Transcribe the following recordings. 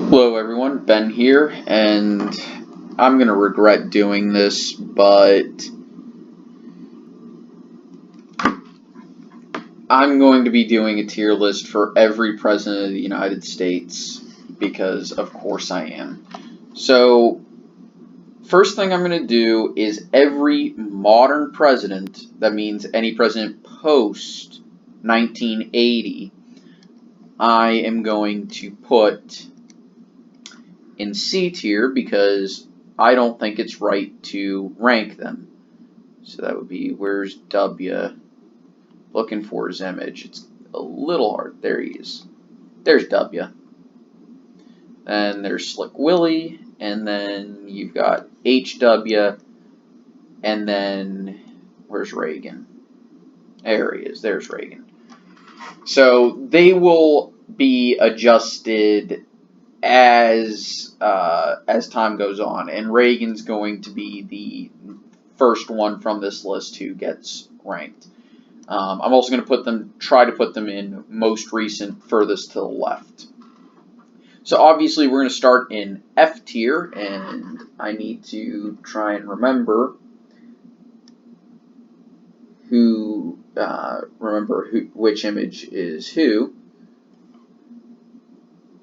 Hello everyone, Ben here, and I'm going to regret doing this, but I'm going to be doing a tier list for every president of the United States, because of course I am. So, first thing I'm going to do is every modern president, that means any president post 1980, I am going to put in C tier because I don't think it's right to rank them. So that would be, where's W? Looking for his image. It's a little hard. There he is. There's W. Then there's Slick Willie, and then you've got HW, and then where's Reagan? There he is. There's Reagan. So they will be adjusted as time goes on, and Reagan's going to be the first one from this list who gets ranked. I'm also going to try to put them in most recent, furthest to the left. So obviously we're going to start in F tier, and I need to try and remember which image is who.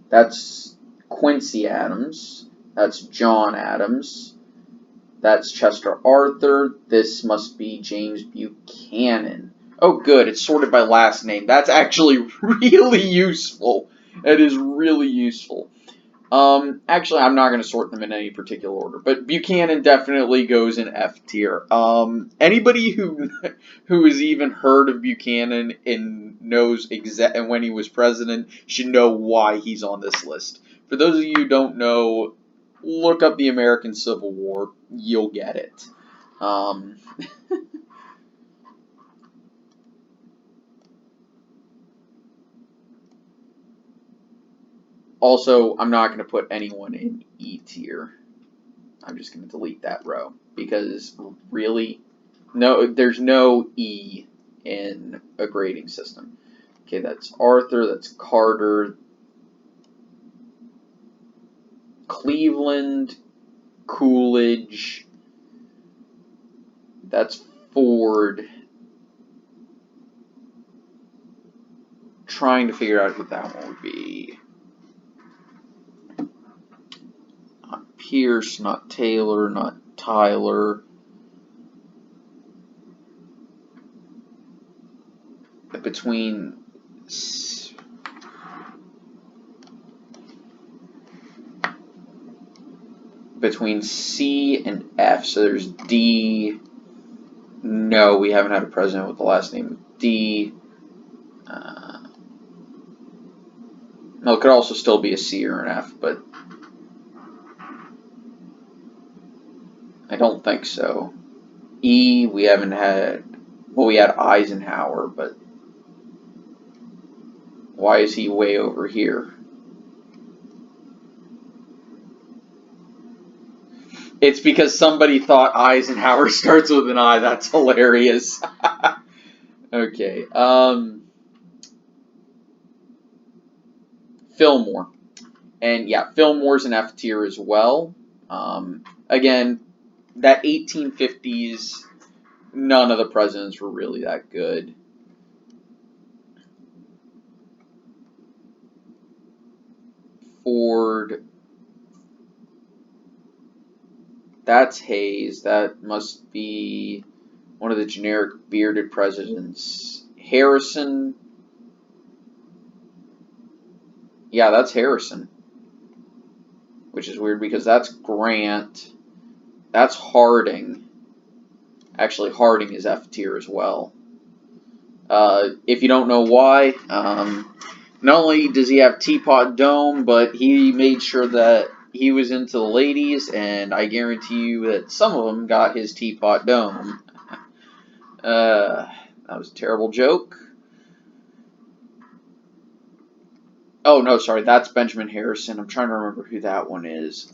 That's Quincy Adams, that's John Adams, that's Chester Arthur, this must be James Buchanan. Oh good, it's sorted by last name. That's actually really useful. It is really useful. Actually, I'm not going to sort them in any particular order, but Buchanan definitely goes in F tier. Anybody who has even heard of Buchanan and knows and when he was president should know why he's on this list. For those of you who don't know, look up the American Civil War. You'll get it. Also, I'm not going to put anyone in E tier. I'm just going to delete that row because really, there's no E in a grading system. Okay, that's Arthur, that's Carter, Cleveland, Coolidge, that's Ford. Trying to figure out who that one would be. Not Pierce, not Taylor, not Tyler. Between C and F, so there's D. No, we haven't had a president with the last name D. No, it could also still be a C or an F, but I don't think so. E, we haven't had. Well, we had Eisenhower, but why is he way over here? It's because somebody thought Eisenhower starts with an I. That's hilarious. Okay. Fillmore. And yeah, Fillmore's an F tier as well. Again, that 1850s, none of the presidents were really that good. Ford. That's Hayes. That must be one of the generic bearded presidents. Harrison. Yeah, that's Harrison. Which is weird because that's Grant. That's Harding. Actually, Harding is F tier as well. If you don't know why, not only does he have Teapot Dome, but he made sure that he was into the ladies, and I guarantee you that some of them got his Teapot Dome. That was a terrible joke. Oh, no, sorry, that's Benjamin Harrison. I'm trying to remember who that one is.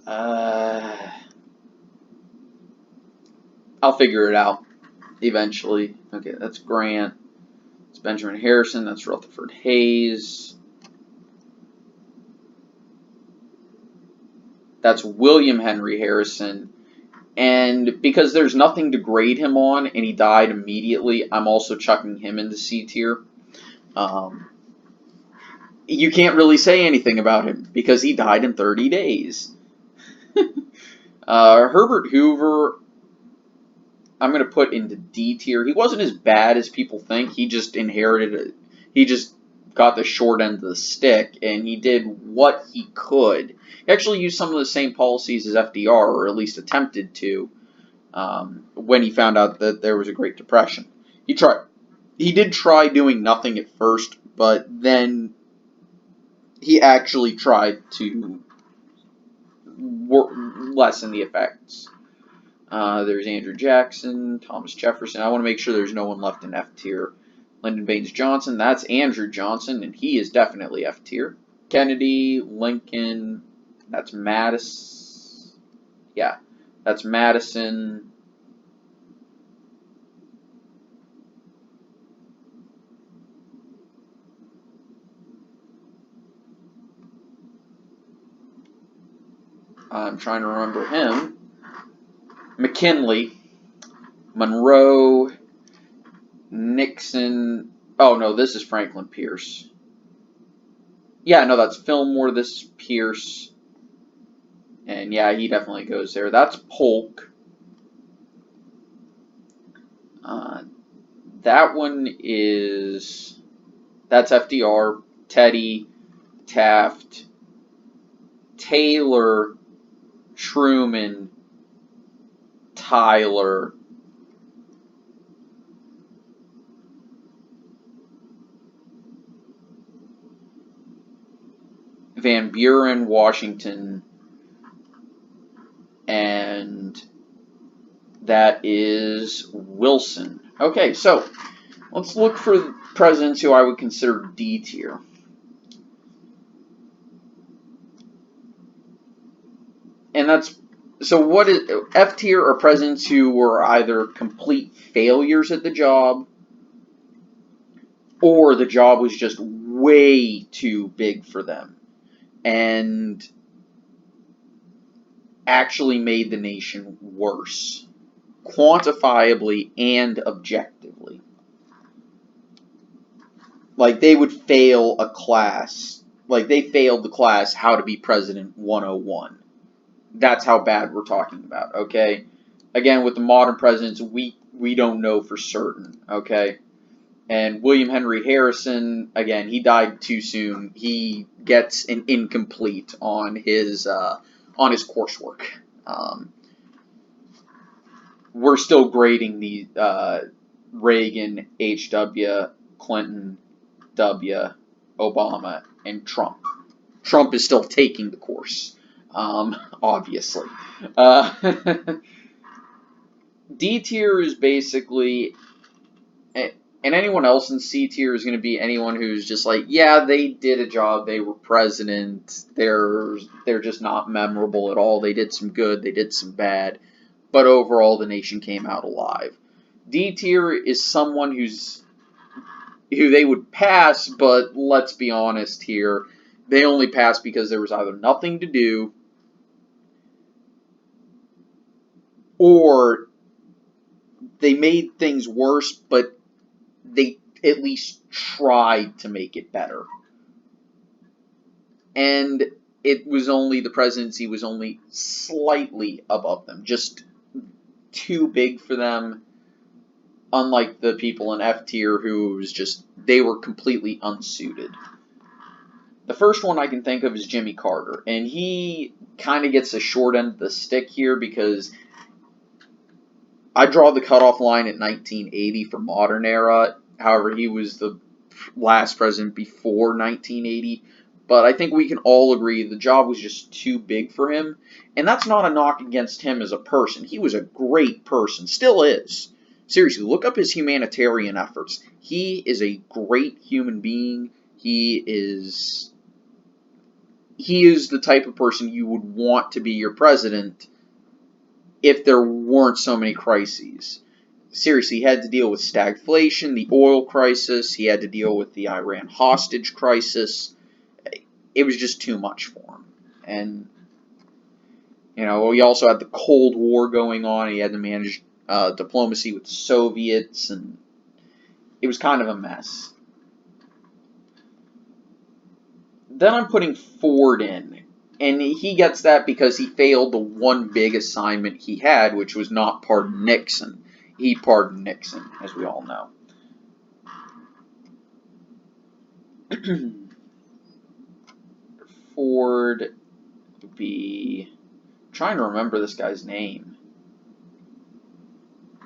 I'll figure it out eventually. Okay, that's Grant. It's Benjamin Harrison. That's Rutherford Hayes. That's William Henry Harrison. And because there's nothing to grade him on, and he died immediately, I'm also chucking him into C tier. You can't really say anything about him because he died in 30 days. Herbert Hoover, I'm going to put into D tier. He wasn't as bad as people think. He just inherited it. He just got the short end of the stick, and he did what he could. He actually used some of the same policies as FDR, or at least attempted to, when he found out that there was a Great Depression. He did try doing nothing at first, but then he actually tried to lessen the effects. There's Andrew Jackson, Thomas Jefferson. I want to make sure there's no one left in F tier. Lyndon Baines Johnson, that's Andrew Johnson, and he is definitely F tier. Kennedy, Lincoln, that's Madison. Yeah, that's Madison. I'm trying to remember him. McKinley, Monroe, Nixon. Oh, no, this is Franklin Pierce. Yeah, no, that's Fillmore. This is Pierce. And yeah, he definitely goes there. That's Polk. That one is... That's FDR, Teddy, Taft, Taylor, Truman, Tyler, Van Buren, Washington, and that is Wilson. Okay, so let's look for presidents who I would consider D tier. And that's, so what is, F tier are presidents who were either complete failures at the job, or the job was just way too big for them and actually made the nation worse, quantifiably and objectively. Like, they would fail a class. Like, they failed the class How to Be President 101. That's how bad we're talking about, okay? Again, with the modern presidents, we don't know for certain, okay? And William Henry Harrison, again, he died too soon. He gets an incomplete on his coursework. We're still grading the Reagan, H.W., Clinton, W., Obama, and Trump. Trump is still taking the course, obviously. D tier is basically, and anyone else in C tier is going to be anyone who's just like, yeah, they did a job, they were president, they're just not memorable at all, they did some good, they did some bad, but overall the nation came out alive. D tier is someone who they would pass, but let's be honest here, they only passed because there was either nothing to do, or they made things worse, but they at least tried to make it better. And it was only, the presidency was only slightly above them, just too big for them, unlike the people in F tier who was just, they were completely unsuited. The first one I can think of is Jimmy Carter, and he kind of gets the short end of the stick here because I draw the cutoff line at 1980 for modern era. However, he was the last president before 1980. But I think we can all agree the job was just too big for him. And that's not a knock against him as a person. He was a great person. Still is. Seriously, look up his humanitarian efforts. He is a great human being. He is the type of person you would want to be your president if there weren't so many crises. Seriously, he had to deal with stagflation, the oil crisis. He had to deal with the Iran hostage crisis. It was just too much for him. And You know, he also had the Cold War going on. He had to manage diplomacy with the Soviets, and it was kind of a mess. Then I'm putting Ford in, and he gets that because he failed the one big assignment he had, which was not pardon Nixon. He pardoned Nixon, as we all know. Ford would be... I'm trying to remember this guy's name.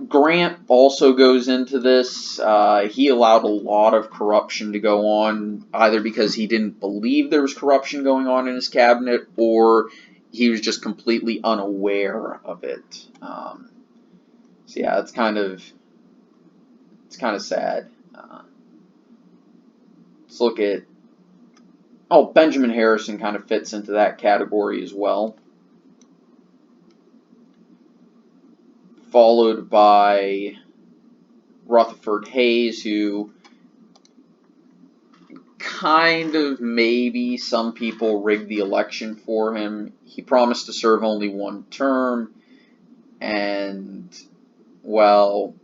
Grant also goes into this. He allowed a lot of corruption to go on, either because he didn't believe there was corruption going on in his cabinet, or he was just completely unaware of it. So yeah, it's kind of sad. Let's look at... Oh, Benjamin Harrison kind of fits into that category as well. Followed by Rutherford Hayes, who kind of, maybe some people rigged the election for him. He promised to serve only one term, and, well,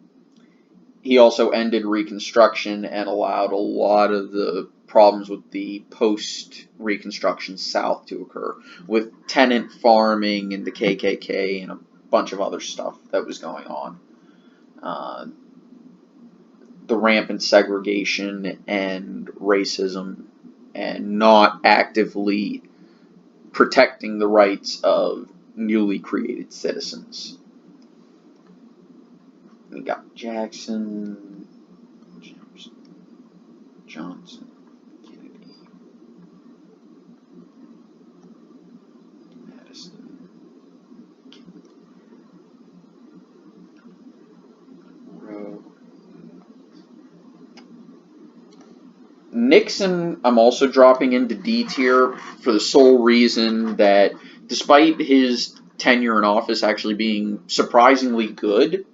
he also ended Reconstruction and allowed a lot of the problems with the post-Reconstruction South to occur, with tenant farming and the KKK and a bunch of other stuff that was going on. The rampant segregation and racism, and not actively protecting the rights of newly created citizens. We got Jackson, Johnson, Kennedy, Madison, Monroe. Nixon, I'm also dropping into D tier for the sole reason that despite his tenure in office actually being surprisingly good,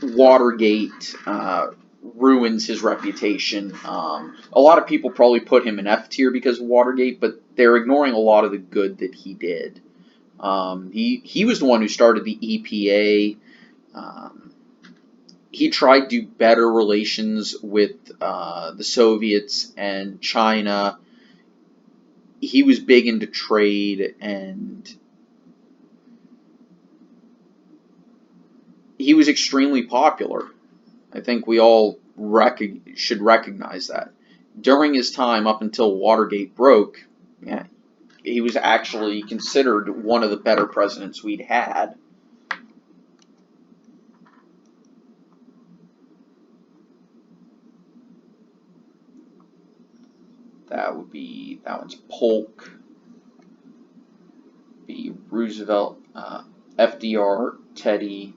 Watergate ruins his reputation. A lot of people probably put him in F tier because of Watergate, but they're ignoring a lot of the good that he did. He was the one who started the EPA. He tried to do better relations with the Soviets and China. He was big into trade, and he was extremely popular. I think we all should recognize that. During his time, up until Watergate broke, yeah, he was actually considered one of the better presidents we'd had. That one's Polk, be Roosevelt, FDR, Teddy,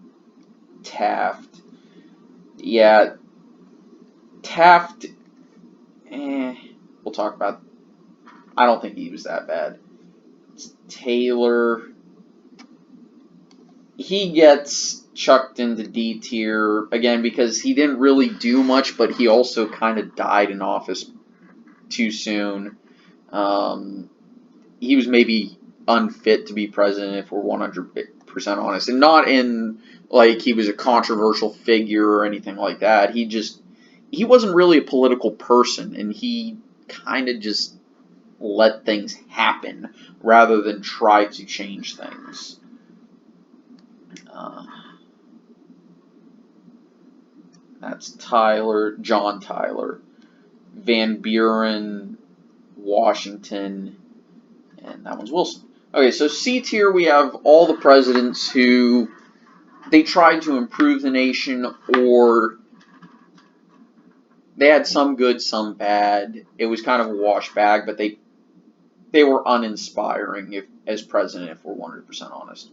Taft. Yeah, Taft, we'll talk about, I don't think he was that bad. It's Taylor. He gets chucked into D tier, again, because he didn't really do much, but he also kind of died in office too soon. He was maybe unfit to be president, if we're 100% honest, and not in like he was a controversial figure or anything like that. He wasn't really a political person, and he kind of just let things happen rather than try to change things. That's John Tyler, Van Buren, Washington, and that one's Wilson. Okay, so C tier, we have all the presidents who they tried to improve the nation, or they had some good, some bad. It was kind of a wash bag, but they were uninspiring as president, if we're 100% honest.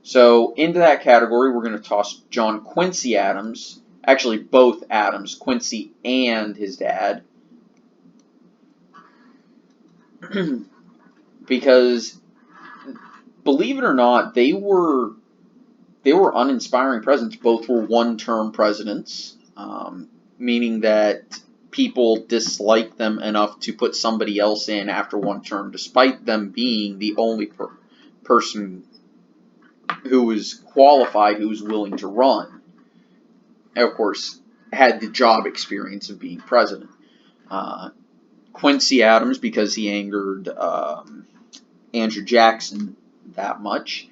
So into that category, we're going to toss John Quincy Adams. Actually, both Adams, Quincy and his dad. Because, believe it or not, they were uninspiring presidents. Both were one-term presidents, meaning that people disliked them enough to put somebody else in after one term, despite them being the only person who was qualified, who was willing to run. And of course, had the job experience of being president. Quincy Adams, because he angered Andrew Jackson that much,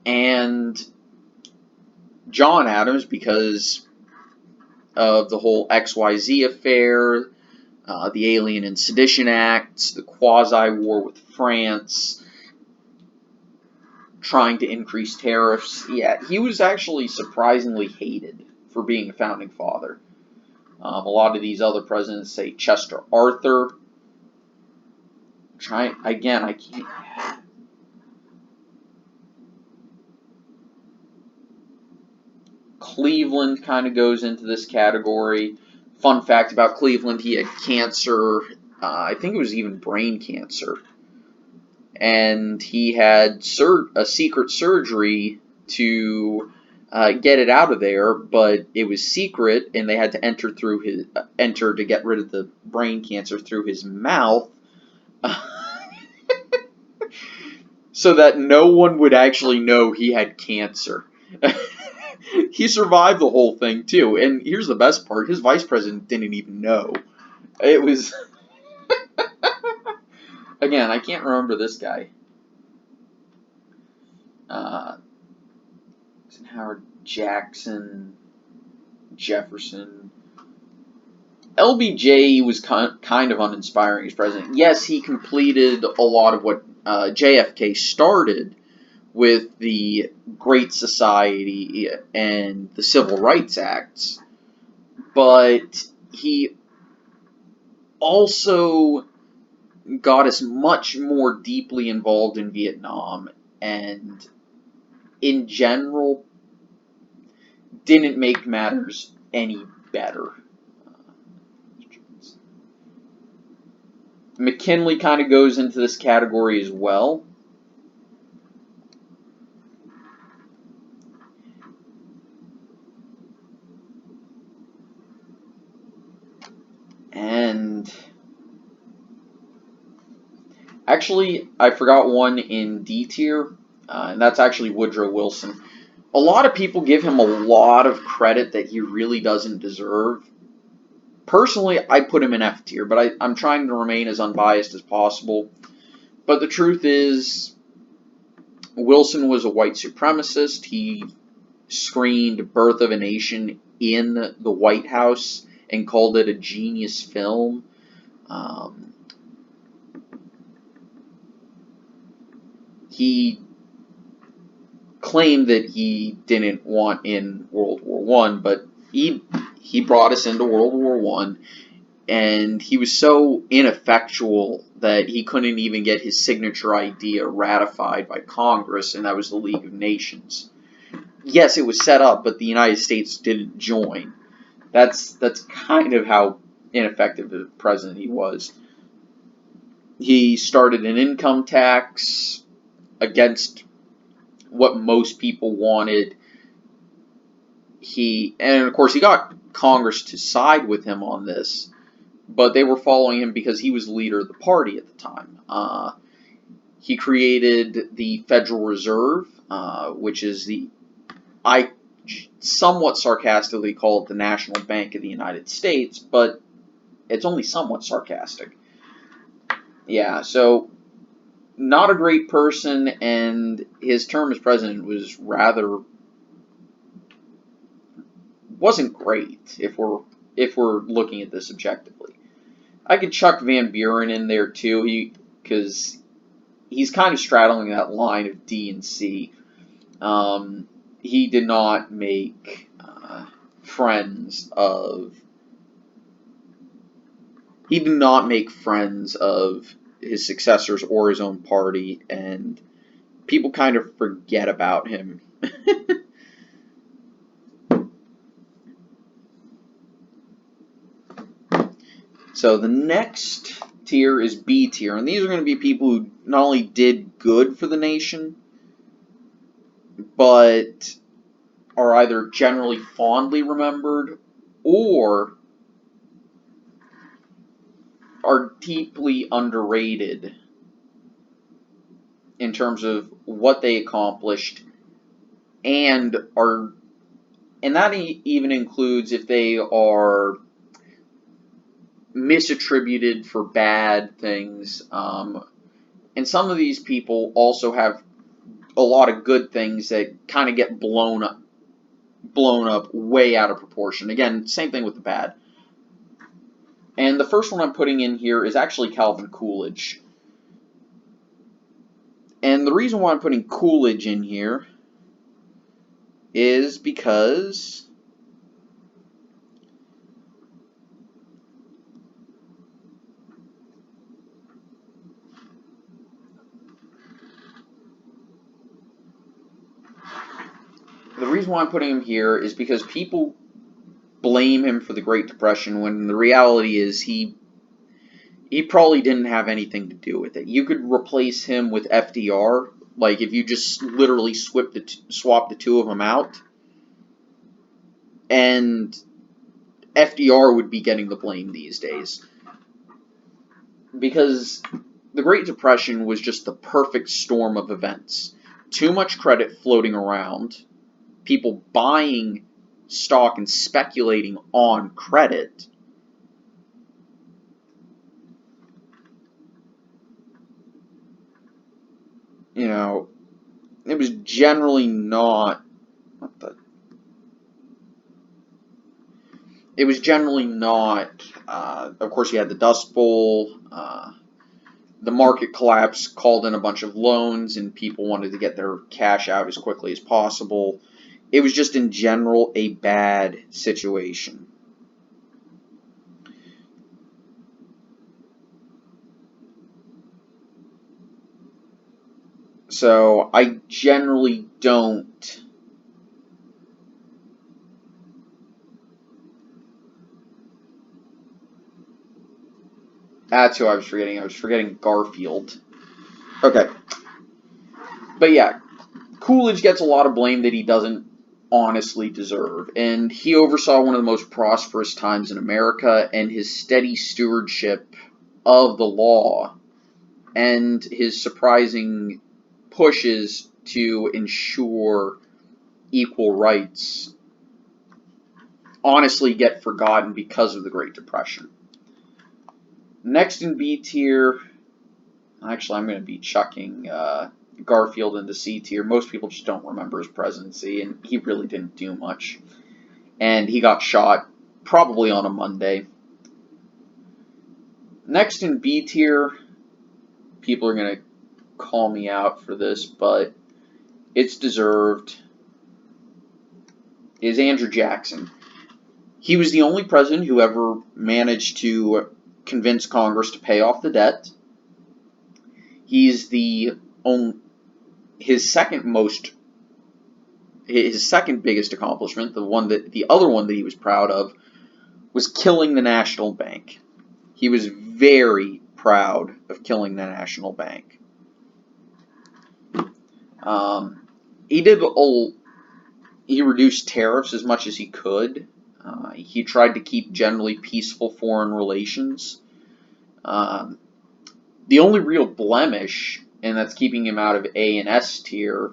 and John Adams, because of the whole XYZ affair, the Alien and Sedition Acts, the quasi-war with France, trying to increase tariffs. Yeah, he was actually surprisingly hated for being a founding father. A lot of these other presidents say Chester Arthur. I can't. Cleveland kind of goes into this category. Fun fact about Cleveland, he had cancer. I think it was even brain cancer. And he had a secret surgery to get it out of there, but it was secret, and they had to enter to get rid of the brain cancer through his mouth, so that no one would actually know he had cancer. He survived the whole thing too, and here's the best part: his vice president didn't even know. It was again, I can't remember this guy. Eisenhower, Jackson, Jefferson. LBJ was kind of uninspiring as president. Yes, he completed a lot of what JFK started with the Great Society and the Civil Rights Acts, but he also got us much more deeply involved in Vietnam, and in general didn't make matters any better. McKinley kind of goes into this category as well. And actually, I forgot one in D tier, and that's actually Woodrow Wilson. A lot of people give him a lot of credit that he really doesn't deserve. Personally, I put him in F tier, but I'm trying to remain as unbiased as possible. But the truth is, Wilson was a white supremacist. He screened Birth of a Nation in the White House and called it a genius film. He claimed that he didn't want in World War I, but he brought us into World War I, and he was so ineffectual that he couldn't even get his signature idea ratified by Congress, and that was the League of Nations. Yes, it was set up, but the United States didn't join. That's kind of how ineffective a president he was. He started an income tax against what most people wanted. And of course, he got Congress to side with him on this, but they were following him because he was the leader of the party at the time. He created the Federal Reserve, which is I somewhat sarcastically call it the National Bank of the United States, but it's only somewhat sarcastic. Yeah, so not a great person, and his term as president wasn't great if we're looking at this objectively. I could chuck Van Buren in there too, because he's kind of straddling that line of D and C. He did not make friends of his successors or his own party, and people kind of forget about him. So the next tier is B tier, and these are going to be people who not only did good for the nation, but are either generally fondly remembered or are deeply underrated. in terms of what they accomplished, and that even includes if they are misattributed for bad things. And some of these people also have a lot of good things that kind of get blown up way out of proportion. Again, same thing with the bad. And the first one I'm putting in here is actually Calvin Coolidge. And the reason why I'm putting Coolidge in here is because people blame him for the Great Depression when the reality is he probably didn't have anything to do with it. You could replace him with FDR, like if you just literally swap the two of them out, and FDR would be getting the blame these days. Because the Great Depression was just the perfect storm of events. Too much credit floating around, people buying stock and speculating on credit, it was generally not of course you had the Dust Bowl, the market collapse called in a bunch of loans and people wanted to get their cash out as quickly as possible. It was just in general a bad situation. So I generally don't that's who I was forgetting. I was forgetting Garfield. Okay. But yeah, Coolidge gets a lot of blame that he doesn't honestly deserve, and he oversaw one of the most prosperous times in America, and his steady stewardship of the law and his surprising pushes to ensure equal rights honestly get forgotten because of the Great Depression. Next in B tier, actually I'm going to be chucking Garfield into C tier. Most people just don't remember his presidency, and he really didn't do much. And he got shot probably on a Monday. Next in B tier, people are going to call me out for this, but it's deserved, is Andrew Jackson. He was the only president who ever managed to convince Congress to pay off the debt. He's his second biggest accomplishment, the other one that he was proud of, was killing the National Bank. He was very proud of killing the National Bank. He reduced tariffs as much as he could. He tried to keep generally peaceful foreign relations. The only real blemish, and that's keeping him out of A and S tier,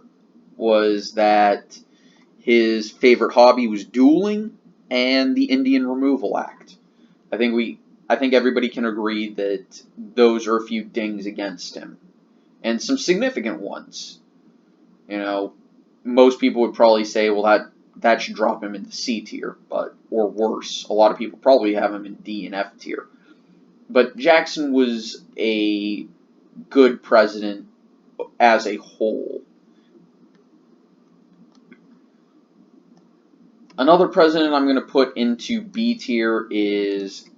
was that his favorite hobby was dueling and the Indian Removal Act. I think everybody can agree that those are a few dings against him, and some significant ones. Most people would probably say, well, that should drop him into C tier, or worse. A lot of people probably have him in D and F tier. But Jackson was a good president as a whole. Another president I'm going to put into B tier is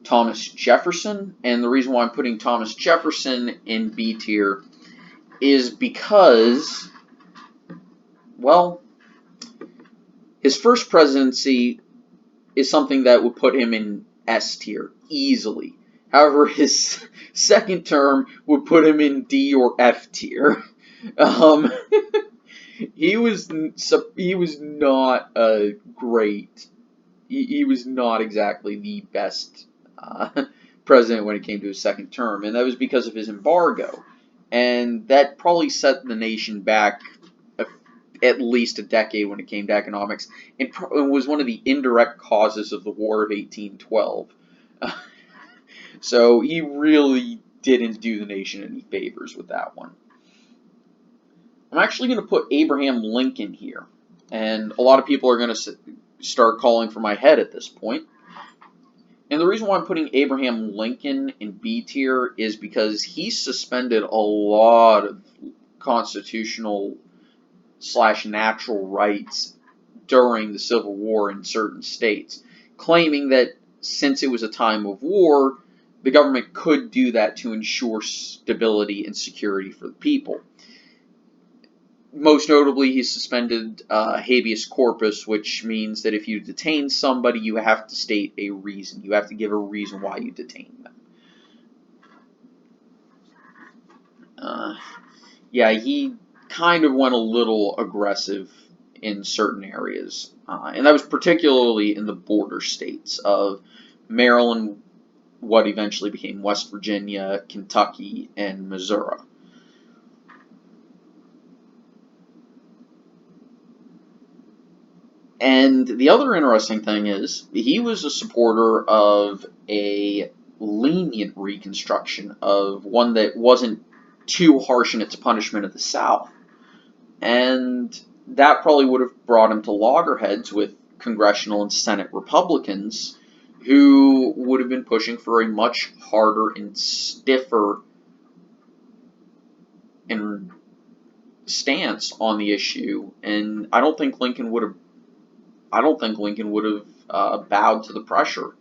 Thomas Jefferson, and the reason why I'm putting Thomas Jefferson in B tier is because, well, his first presidency is something that would put him in S tier easily. However, his second term would put him in D or F tier. He was not a great. He was not exactly the best president when it came to his second term, and that was because of his embargo. and that probably set the nation back at least a decade when it came to economics, and it was one of the indirect causes of the War of 1812. So he really didn't do the nation any favors with that one. I'm actually going to put Abraham Lincoln here, and a lot of people are going to start calling for my head at this point. And the reason why I'm putting Abraham Lincoln in B tier is because he suspended a lot of constitutional / natural rights during the Civil War in certain states, claiming that since it was a time of war, the government could do that to ensure stability and security for the people. Most notably, he suspended habeas corpus, which means that if you detain somebody, you have to state a reason. You have to give a reason why you detain them. Yeah, he kind of went a little aggressive in certain areas, and that was particularly in the border states of Maryland, what eventually became West Virginia, Kentucky, and Missouri. And the other interesting thing is, he was a supporter of a lenient Reconstruction, of one that wasn't too harsh in its punishment of the South. And that probably would have brought him to loggerheads with congressional and Senate Republicans, who would have been pushing for a much harder and stiffer stance on the issue. And I don't think Lincoln would have bowed to the pressure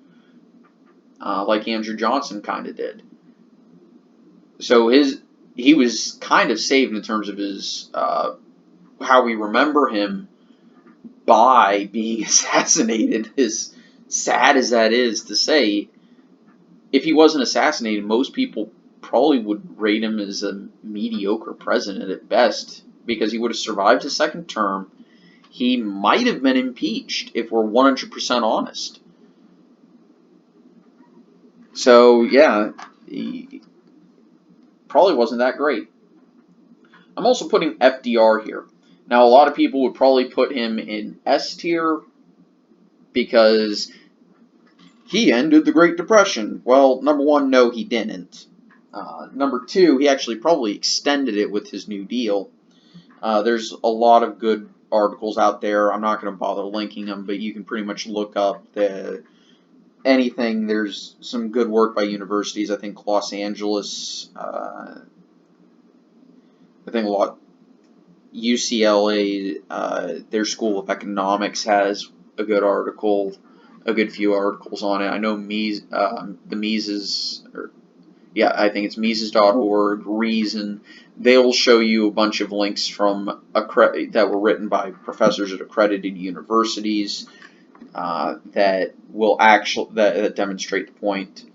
like Andrew Johnson kind of did. So he was kind of saved in terms of his how we remember him by being assassinated. As sad as that is to say, if he wasn't assassinated, most people probably would rate him as a mediocre president at best, because he would have survived his second term. He might have been impeached, if we're 100% honest. So, yeah, he probably wasn't that great. I'm also putting FDR here. Now, a lot of people would probably put him in S tier because he ended the Great Depression. Well, number one, no, he didn't. Number two, he actually probably extended it with his New Deal. There's a lot of good articles out there. I'm not going to bother linking them, but you can pretty much look up anything. There's some good work by universities. I think Los Angeles, UCLA, their School of Economics has a good article, a good few articles on it. I know the Mises, I think it's Mises.org, Reason. They'll show you a bunch of links from that were written by professors at accredited universities that will that demonstrate the point.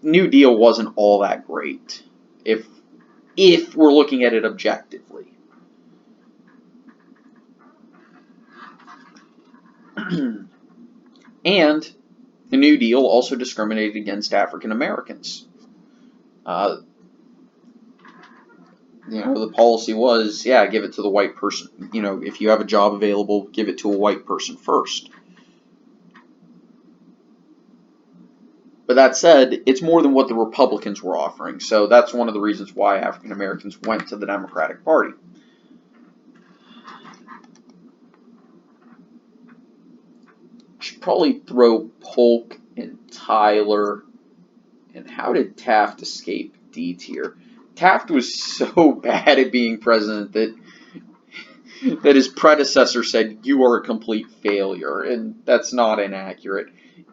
New Deal wasn't all that great if we're looking at it objectively. And the New Deal also discriminated against African Americans. The policy was, give it to the white person. If you have a job available, give it to a white person first. But that said, it's more than what the Republicans were offering. So that's one of the reasons why African Americans went to the Democratic Party. Should probably throw Polk and Tyler. And how did Taft escape D tier? Taft was so bad at being president that his predecessor said, "You are a complete failure," and that's not inaccurate.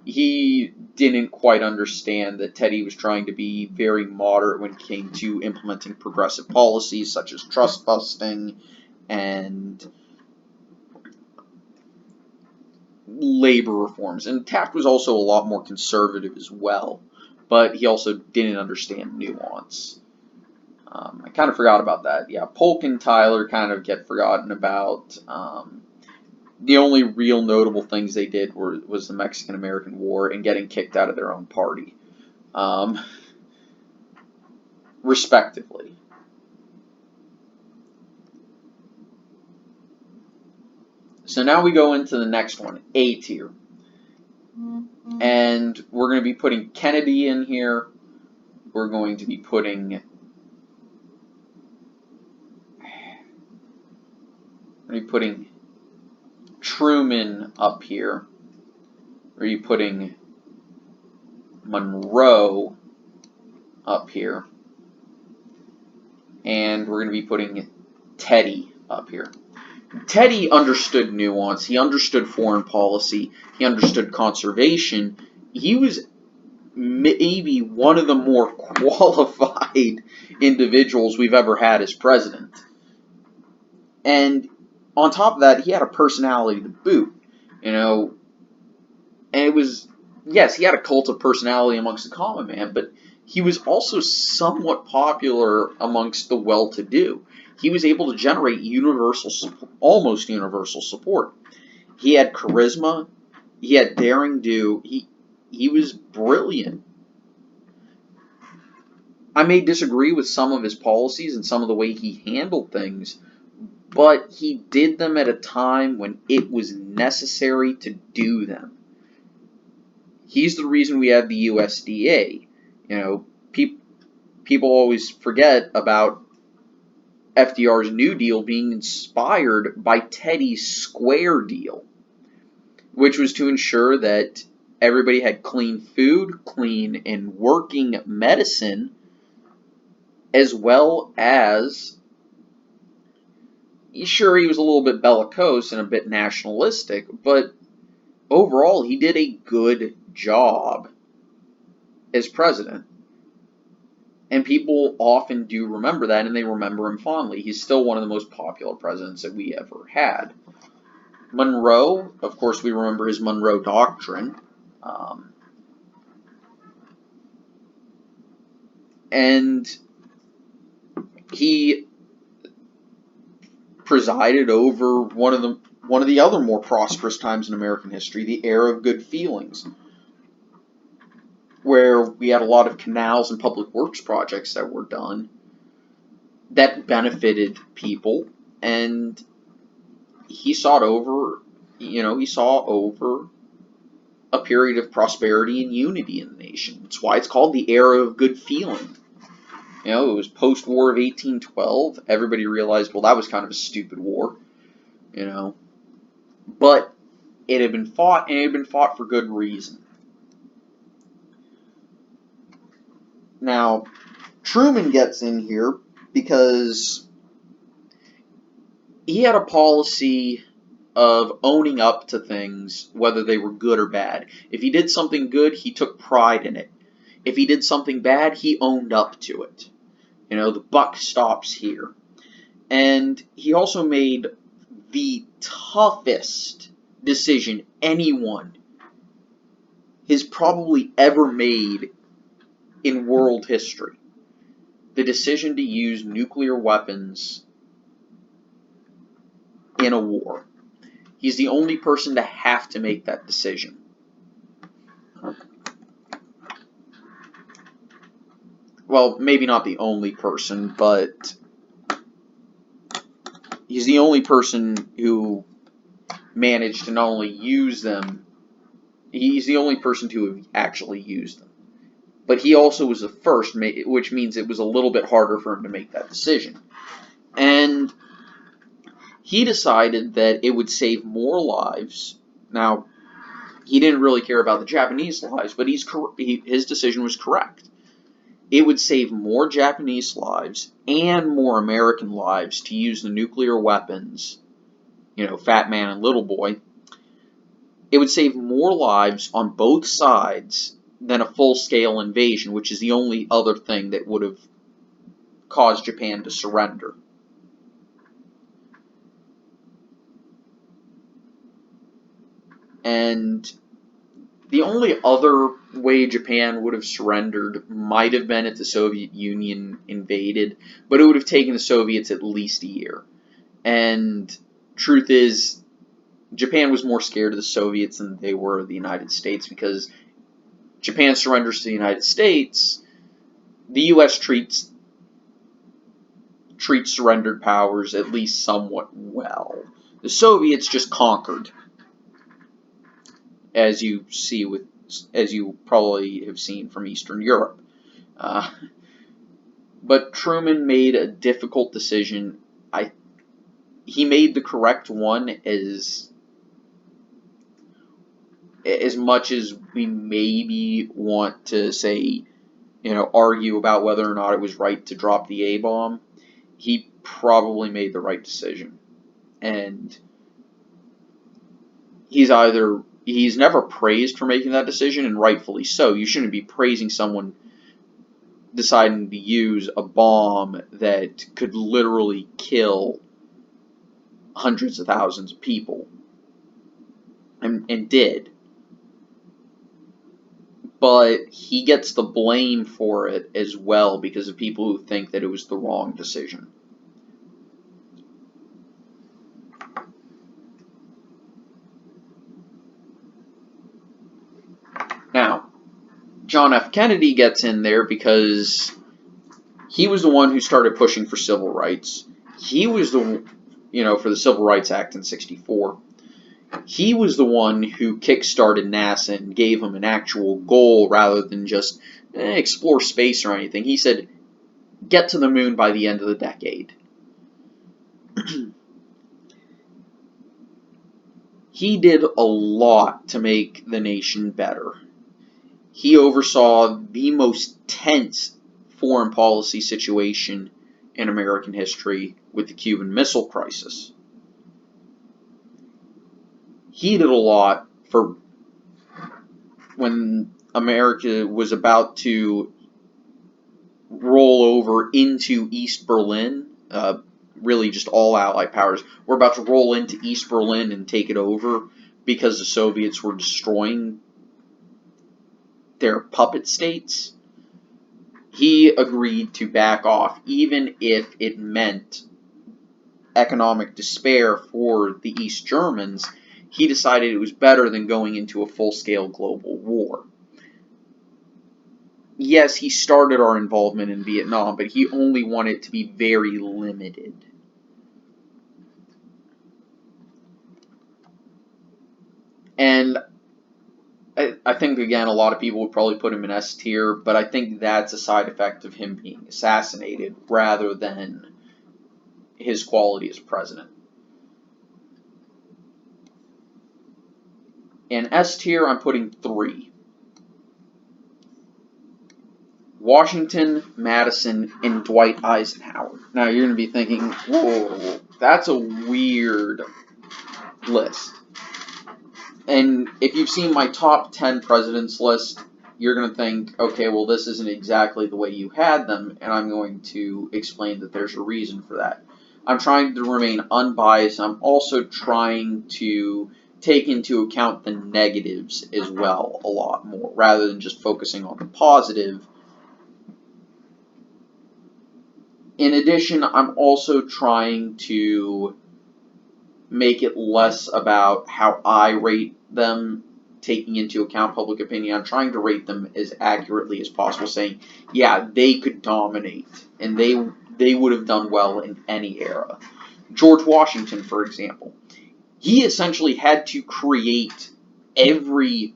He didn't quite understand that Teddy was trying to be very moderate when it came to implementing progressive policies such as trust busting and labor reforms. And Taft was also a lot more conservative as well, but he also didn't understand nuance. I kind of forgot about that. Yeah, Polk and Tyler kind of get forgotten about. The only real notable things they did was the Mexican-American War and getting kicked out of their own party. respectively. So now we go into the next one, A tier. And we're going to be putting Kennedy in here. We're going to be putting Truman up here. We're going to be putting Monroe up here. And we're going to be putting Teddy up here. Teddy understood nuance. He understood foreign policy. He understood conservation. He was maybe one of the more qualified individuals we've ever had as president. And on top of that, he had a personality to boot. And it was, yes, he had a cult of personality amongst the common man, but he was also somewhat popular amongst the well-to-do. He was able to generate almost universal support. He had charisma. He had daring do. He was brilliant. I may disagree with some of his policies and some of the way he handled things, but he did them at a time when it was necessary to do them. He's the reason we have the USDA. People always forget about FDR's New Deal being inspired by Teddy's Square Deal, which was to ensure that everybody had clean food, clean and working medicine, as well as, sure, he was a little bit bellicose and a bit nationalistic, but overall he did a good job as president. And people often do remember that, and they remember him fondly. He's still one of the most popular presidents that we ever had. Monroe, of course, we remember his Monroe Doctrine. And he presided over one of the other more prosperous times in American history, the era of good feelings, where we had a lot of canals and public works projects that were done that benefited people, and he saw over a period of prosperity and unity in the nation. That's why it's called the era of good feeling. It was post-war of 1812. Everybody realized, well, that was kind of a stupid war, but it had been fought, and it had been fought for good reason. Now, Truman gets in here because he had a policy of owning up to things, whether they were good or bad. If he did something good, he took pride in it. If he did something bad, he owned up to it. The buck stops here. And he also made the toughest decision anyone has probably ever made in world history. The decision to use nuclear weapons in a war. He's the only person to have to make that decision. Well, maybe not the only person, but he's the only person who managed to not only use them, he's the only person to have actually used them. But he also was the first, which means it was a little bit harder for him to make that decision. And he decided that it would save more lives. Now, he didn't really care about the Japanese lives, but his decision was correct. It would save more Japanese lives and more American lives to use the nuclear weapons, Fat Man and Little Boy. It would save more lives on both sides than a full-scale invasion, which is the only other thing that would have caused Japan to surrender. And the only other way Japan would have surrendered might have been if the Soviet Union invaded, but it would have taken the Soviets at least a year. And truth is, Japan was more scared of the Soviets than they were of the United States, because Japan surrenders to the United States, the U.S. treats treat surrendered powers at least somewhat well. The Soviets just conquered, as you probably have seen from Eastern Europe. But Truman made a difficult decision. He made the correct one as much as we maybe want to say, argue about whether or not it was right to drop the A-bomb. He probably made the right decision. And he's never praised for making that decision, and rightfully so. You shouldn't be praising someone deciding to use a bomb that could literally kill hundreds of thousands of people, and did. But he gets the blame for it as well because of people who think that it was the wrong decision. Now, John F. Kennedy gets in there because he was the one who started pushing for civil rights. He was for the Civil Rights Act in '64. He was the one who kick-started NASA and gave him an actual goal rather than just explore space or anything. He said, get to the moon by the end of the decade. He did a lot to make the nation better. He oversaw the most tense foreign policy situation in American history with the Cuban Missile Crisis. He did a lot for when America was about to roll over into East Berlin, really just all Allied powers were about to roll into East Berlin and take it over because the Soviets were destroying their puppet states. He agreed to back off, even if it meant economic despair for the East Germans. He decided it was better than going into a full-scale global war. Yes, he started our involvement in Vietnam, but he only wanted it to be very limited. And I think, again, a lot of people would probably put him in S tier, but I think that's a side effect of him being assassinated rather than his quality as president. In S tier, I'm putting 3. Washington, Madison, and Dwight Eisenhower. Now, you're going to be thinking, whoa, that's a weird list. And if you've seen my top 10 presidents list, you're going to think, okay, well, this isn't exactly the way you had them, and I'm going to explain that there's a reason for that. I'm trying to remain unbiased. I'm also trying to take into account the negatives as well a lot more, rather than just focusing on the positive. In addition, I'm also trying to make it less about how I rate them, taking into account public opinion. I'm trying to rate them as accurately as possible, saying, yeah, they could dominate, and they would have done well in any era. George Washington, for example, he essentially had to create every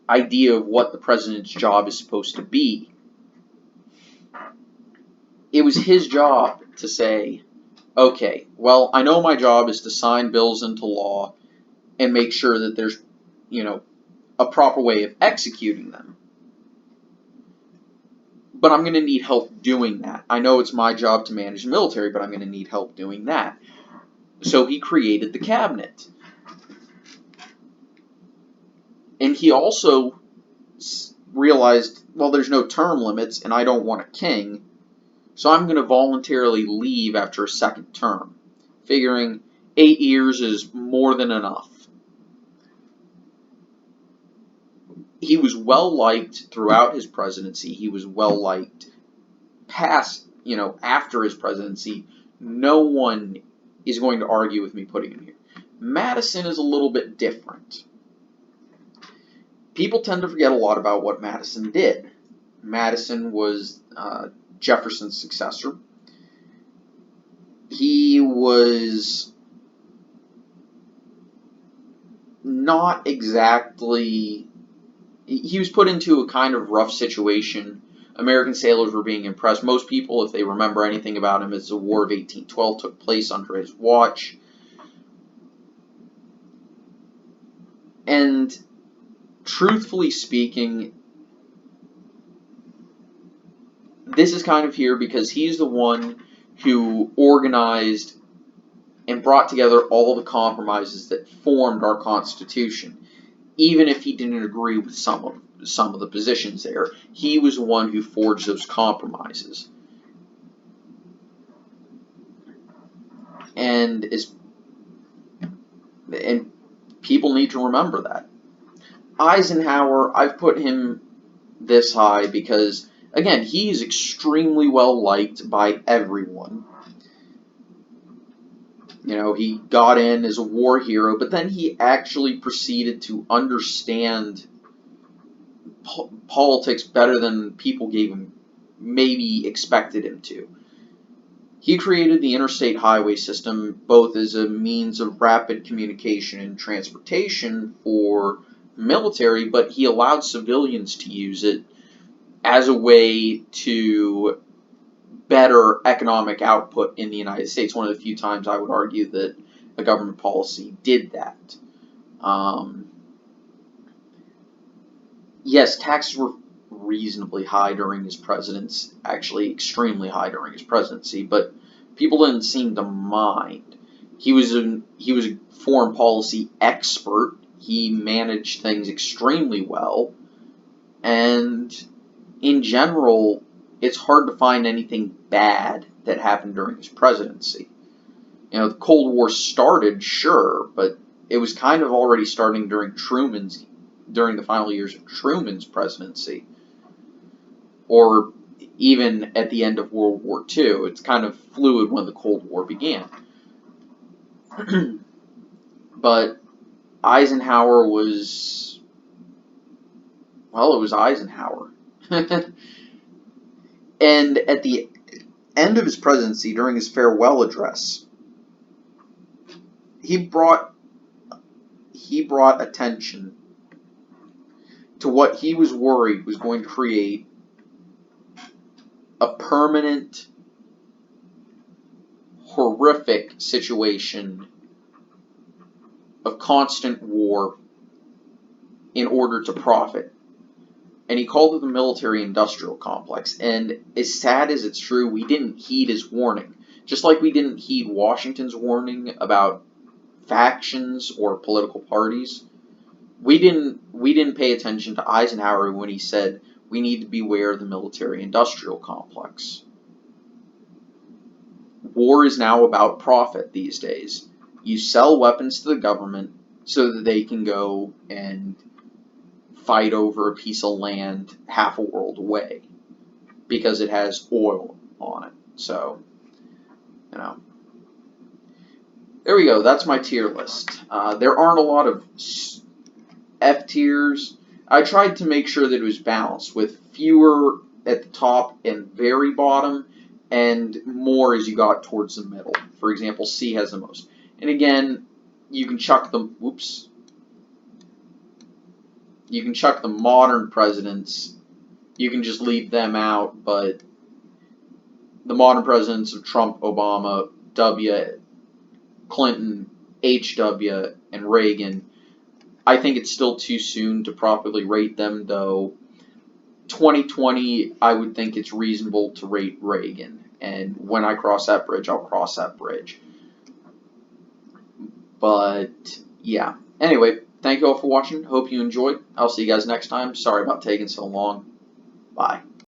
idea of what the president's job is supposed to be. It was his job to say, okay, well, I know my job is to sign bills into law and make sure that there's, a proper way of executing them. But I'm going to need help doing that. I know it's my job to manage the military, but I'm going to need help doing that. So he created the cabinet. And he also realized, well, there's no term limits, and I don't want a king, so I'm going to voluntarily leave after a second term, figuring 8 years is more than enough. He was well-liked throughout his presidency. He was well-liked after his presidency. No one is going to argue with me putting him here. Madison is a little bit different. People tend to forget a lot about what Madison did. Madison was Jefferson's successor. he was not exactly... He was put into a kind of rough situation. American sailors were being impressed. Most people, if they remember anything about him, is the War of 1812 took place under his watch. And truthfully speaking, this is kind of here because he's the one who organized and brought together all the compromises that formed our Constitution. Even if he didn't agree with some of the positions there, he was the one who forged those compromises. And people need to remember that. Eisenhower, I've put him this high because, again, he is extremely well liked by everyone. You know, he got in as a war hero, but then he actually proceeded to understand politics better than people gave him, maybe expected him to. He created the interstate highway system both as a means of rapid communication and transportation for military, but he allowed civilians to use it as a way to better economic output in the United States. One of the few times I would argue that a government policy did that. Yes, taxes were reasonably high during his presidency, actually extremely high during his presidency, but people didn't seem to mind. He was a foreign policy expert. He managed things extremely well, and in general, it's hard to find anything bad that happened during his presidency. You know, the Cold War started, sure, but it was kind of already starting during the final years of Truman's presidency, or even at the end of World War II. It's kind of fluid when the Cold War began. But Eisenhower was, well, it was Eisenhower. And at the end of his presidency, during his farewell address, he brought attention to what he was worried was going to create a permanent, horrific situation of constant war in order to profit. And he called it the military-industrial complex. And as sad as it's true, we didn't heed his warning. Just like we didn't heed Washington's warning about factions or political parties, we didn't pay attention to Eisenhower when he said we need to beware of the military-industrial complex. War is now about profit these days. You sell weapons to the government so that they can go and fight over a piece of land half a world away because it has oil on it. So, you know. There we go. That's my tier list. There aren't a lot of F tiers. I tried to make sure that it was balanced with fewer at the top and very bottom and more as you got towards the middle. For example, C has the most. And again, you can chuck them, you can chuck the modern presidents. You can just leave them out, but the modern presidents of Trump, Obama, W, Clinton, HW, and Reagan, I think it's still too soon to properly rate them, though 2020, I would think it's reasonable to rate Reagan. And when I cross that bridge, I'll cross that bridge. But, yeah. Anyway, thank you all for watching. Hope you enjoyed. I'll see you guys next time. Sorry about taking so long. Bye.